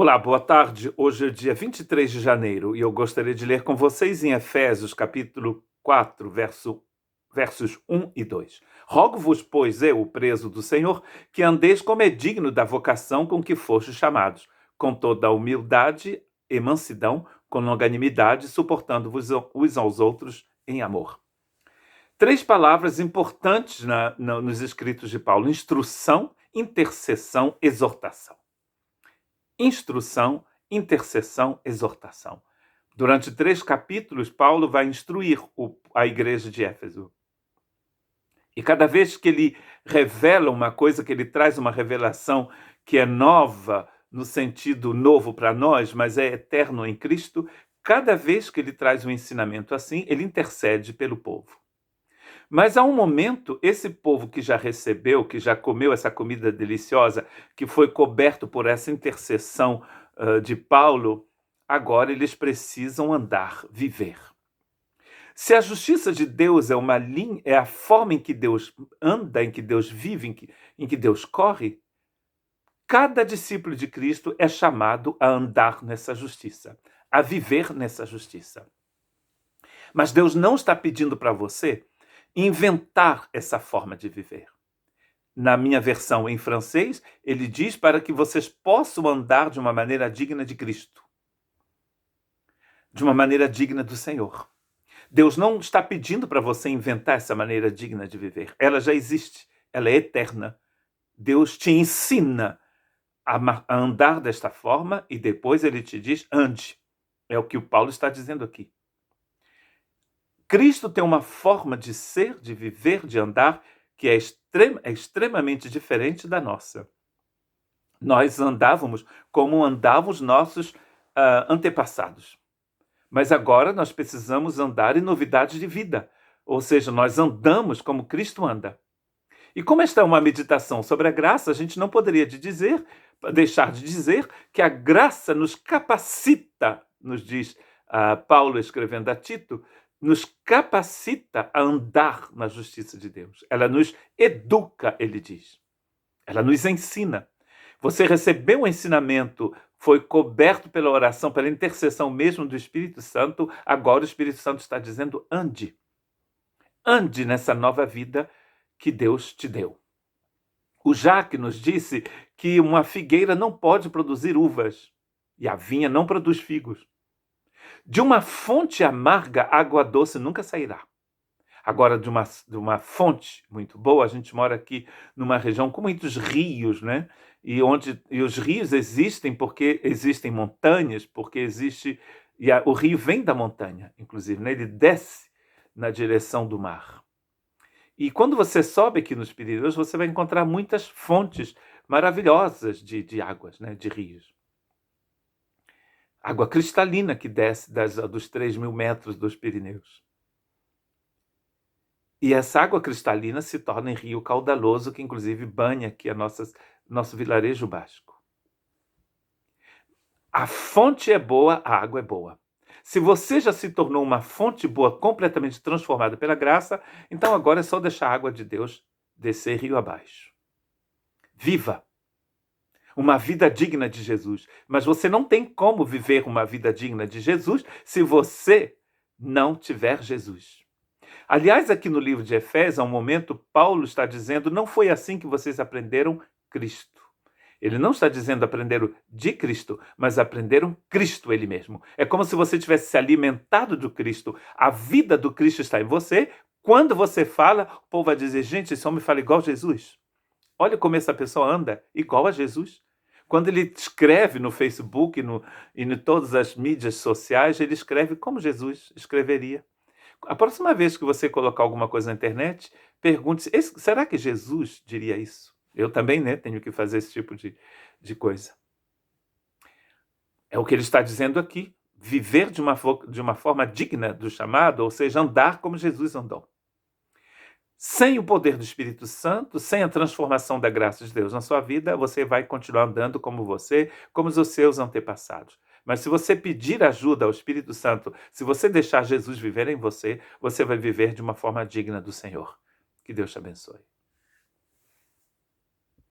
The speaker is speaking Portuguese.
Olá, boa tarde. Hoje é dia 23 de janeiro e eu gostaria de ler com vocês em Efésios, capítulo 4, versos 1 e 2. Rogo-vos, pois, eu, o preso do Senhor, que andeis como é digno da vocação com que fostes chamados, com toda a humildade e mansidão, com longanimidade, suportando-vos uns aos outros em amor. Três palavras importantes nos escritos de Paulo: instrução, intercessão, exortação. Instrução, intercessão, exortação. Durante 3 capítulos, Paulo vai instruir a igreja de Éfeso. E cada vez que ele revela uma coisa, que ele traz uma revelação que é nova, no sentido novo para nós, mas é eterno em Cristo, cada vez que ele traz um ensinamento assim, ele intercede pelo povo. Mas há um momento, esse povo que já recebeu, que já comeu essa comida deliciosa, que foi coberto por essa intercessão de Paulo, agora eles precisam andar, viver. Se a justiça de Deus é uma linha, é a forma em que Deus anda, em que Deus vive, em que Deus corre, cada discípulo de Cristo é chamado a andar nessa justiça, a viver nessa justiça. Mas Deus não está pedindo para você inventar essa forma de viver. Na minha versão em francês, ele diz para que vocês possam andar de uma maneira digna de Cristo, de uma maneira digna do Senhor. Deus não está pedindo para você inventar essa maneira digna de viver. Ela já existe, ela é eterna. Deus te ensina a andar desta forma e depois ele te diz, ande. É o que o Paulo está dizendo aqui. Cristo tem uma forma de ser, de viver, de andar, que é extremamente diferente da nossa. Nós andávamos como andavam os nossos antepassados. Mas agora nós precisamos andar em novidades de vida. Ou seja, nós andamos como Cristo anda. E como esta é uma meditação sobre a graça, a gente não poderia deixar de dizer que a graça nos capacita, nos diz Paulo escrevendo a Tito, nos capacita a andar na justiça de Deus. Ela nos educa, ele diz. Ela nos ensina. Você recebeu um ensinamento, foi coberto pela oração, pela intercessão mesmo do Espírito Santo, agora o Espírito Santo está dizendo, ande. Ande nessa nova vida que Deus te deu. O Jacques nos disse que uma figueira não pode produzir uvas e a vinha não produz figos. De uma fonte amarga, água doce nunca sairá. Agora, de uma fonte muito boa, a gente mora aqui numa região com muitos rios, né? E os rios existem porque existem montanhas, porque existe... o rio vem da montanha, inclusive, né? Ele desce na direção do mar. E quando você sobe aqui nos Pirineus, você vai encontrar muitas fontes maravilhosas de águas, né? De rios. Água cristalina que desce dos 3.000 metros dos Pirineus. E essa água cristalina se torna em rio caudaloso, que inclusive banha aqui nosso vilarejo basco. A fonte é boa, a água é boa. Se você já se tornou uma fonte boa, completamente transformada pela graça, então agora é só deixar a água de Deus descer rio abaixo. Viva! Uma vida digna de Jesus. Mas você não tem como viver uma vida digna de Jesus se você não tiver Jesus. Aliás, aqui no livro de Efésios, há um momento, Paulo está dizendo, não foi assim que vocês aprenderam Cristo. Ele não está dizendo aprenderam de Cristo, mas aprenderam Cristo ele mesmo. É como se você tivesse se alimentado do Cristo. A vida do Cristo está em você. Quando você fala, o povo vai dizer, gente, esse homem fala igual Jesus. Olha como essa pessoa anda igual a Jesus. Quando ele escreve no Facebook e em todas as mídias sociais, ele escreve como Jesus escreveria. A próxima vez que você colocar alguma coisa na internet, pergunte, será que Jesus diria isso? Eu também, né, tenho que fazer esse tipo de coisa. É o que ele está dizendo aqui. Viver de uma forma digna do chamado, ou seja, andar como Jesus andou. Sem o poder do Espírito Santo, sem a transformação da graça de Deus na sua vida, você vai continuar andando como os seus antepassados. Mas se você pedir ajuda ao Espírito Santo, se você deixar Jesus viver em você, você vai viver de uma forma digna do Senhor. Que Deus te abençoe.